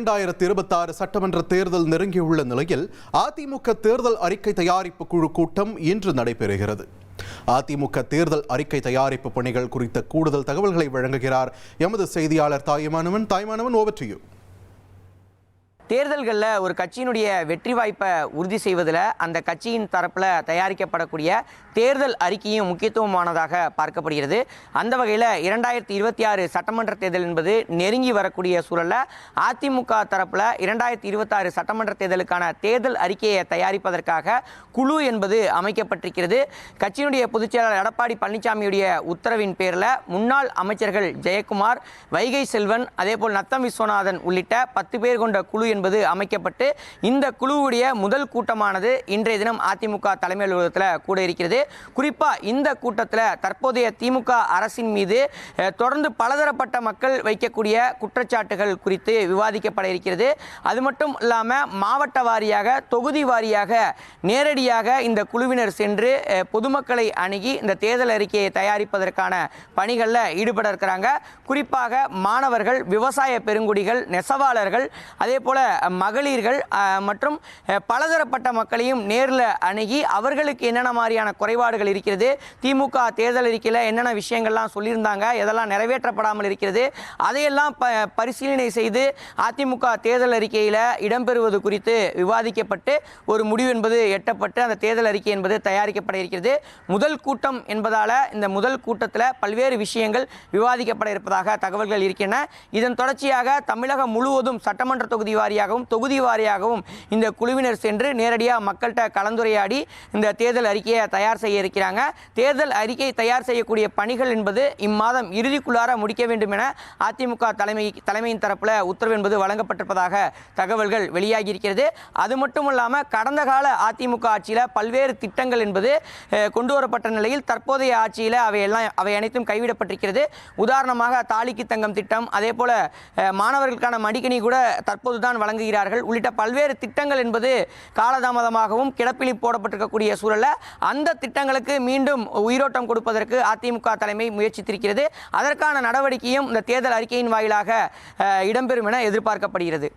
2026 சட்டமன்ற தேர்தல் நெருங்கியுள்ள நிலையில் அதிமுக தேர்தல் அறிக்கை தயாரிப்பு குழு கூட்டம் இன்று நடைபெறுகிறது. அதிமுக தேர்தல் அறிக்கை தயாரிப்பு பணிகள் குறித்த கூடுதல் தகவல்களை வழங்குகிறார் எமது செய்தியாளர் தாய்மானவன். Over to you. தேர்தல்களில் ஒரு கட்சியினுடைய வெற்றி வாய்ப்பை உறுதி செய்வதில் அந்த கட்சியின் தரப்பில் தயாரிக்கப்படக்கூடிய தேர்தல் அறிக்கையும் முக்கியத்துவமானதாக பார்க்கப்படுகிறது. அந்த வகையில் 2026 சட்டமன்ற தேர்தல் என்பது நெருங்கி வரக்கூடிய சூழலில் அதிமுக தரப்பில் 2026 சட்டமன்ற தேர்தலுக்கான தேர்தல் அறிக்கையை தயாரிப்பதற்காக குழு என்பது அமைக்கப்பட்டிருக்கிறது. கட்சியினுடைய பொதுச்செயலாளர் எடப்பாடி பழனிசாமியுடைய உத்தரவின் பேரில் முன்னாள் அமைச்சர்கள் ஜெயக்குமார், வைகை செல்வன், அதேபோல் நத்தம் விஸ்வநாதன் உள்ளிட்ட 10 பேர் கொண்ட குழு என்பது அமைக்கப்பட்டு இந்த குழுவுடைய முதல் கூட்டமானது இன்றைய தினம் அதிமுக தலைமை அலுவலகத்தில் கூட இருக்கிறது. குறிப்பாக இந்த கூட்டத்தில் தற்போதைய திமுக அரசின் மீது தொடர்ந்து பலதரப்பட்ட மக்கள் வைக்கக்கூடிய குற்றச்சாட்டுகள் குறித்து விவாதிக்கப்பட இருக்கிறது. அது மட்டும் இல்லாமல் மாவட்ட வாரியாக, தொகுதி வாரியாக நேரடியாக இந்த குழுவினர் சென்று பொதுமக்களை அணுகி இந்த தேர்தல் அறிக்கையை தயாரிப்பதற்கான பணிகளில் ஈடுபட இருக்கிறாங்க. குறிப்பாக மாணவர்கள், விவசாய பெருங்குடிகள், நெசவாளர்கள், அதே போல மகளிர்கள் மற்றும் பலதரப்பட்ட மக்களையும் நேரில் அணுகி அவர்களுக்கு என்னென்ன மாதிரியான குறைபாடுகள் இருக்கிறது, திமுக தேர்தல் அறிக்கையில் என்னென்ன விஷயங்கள்லாம் சொல்லியிருந்தாங்க, எதெல்லாம் நிறைவேற்றப்படாமல் இருக்கிறது, அதையெல்லாம் பரிசீலனை செய்து அதிமுக தேர்தல் அறிக்கையில் இடம்பெறுவது குறித்து விவாதிக்கப்பட்டு ஒரு முடிவு என்பது எட்டப்பட்டு அந்த தேர்தல் அறிக்கை என்பது தயாரிக்கப்பட இருக்கிறது. முதல் கூட்டம் என்பதால் இந்த முதல் கூட்டத்தில் பல்வேறு விஷயங்கள் விவாதிக்கப்பட இருப்பதாக தகவல்கள் இருக்கின்றன. இதன் தொடர்ச்சியாக தமிழகம் முழுவதும் சட்டமன்ற தொகுதி வாரியாகவும் தொகுதி வாரியாகவும் இந்த குழுவினர் சென்று நேரடியாக மக்கள்கிட்ட கலந்துரையாடி இந்த தேர்தல் அறிக்கையை தயார் செய்ய இருக்கிறாங்க. தேர்தல் அறிக்கை தயார் செய்யக்கூடிய பணிகள் என்பது இம்மாதம் இறுதிக்குள்ளார முடிக்க வேண்டும் என அதிமுக தலைமையின் தரப்பில் உத்தரவு என்பது வழங்கப்பட்டிருப்பதாக தகவல்கள் வெளியாகி இருக்கிறது. அது மட்டும் இல்லாமல் கடந்த கால அதிமுக ஆட்சியில் பல்வேறு திட்டங்கள் என்பது கொண்டு வரப்பட்ட நிலையில் தற்போதைய ஆட்சியில் அவை அனைத்தும் கைவிடப்பட்டிருக்கிறது. உதாரணமாக தாலிக்கு தங்கம் திட்டம், அதே போல மாணவர்களுக்கான மடிக்கணி கூட தற்போதுதான் வழங்குகிறார்கள் உள்ளிட்ட பல்வேறு திட்டங்கள் என்பது காலதாமதமாகவும் கிடப்பில் போடப்பட்டிருக்கக்கூடிய சூழலில் அந்த திட்டங்களுக்கு மீண்டும் உயிரோட்டம் கொடுப்பதற்கு அதிமுக தலைமை முயற்சித்திருக்கிறது. அதற்கான நடவடிக்கையும் இந்த தேர்தல் அறிக்கையின் வாயிலாக இடம்பெறும் என எதிர்பார்க்கப்படுகிறது.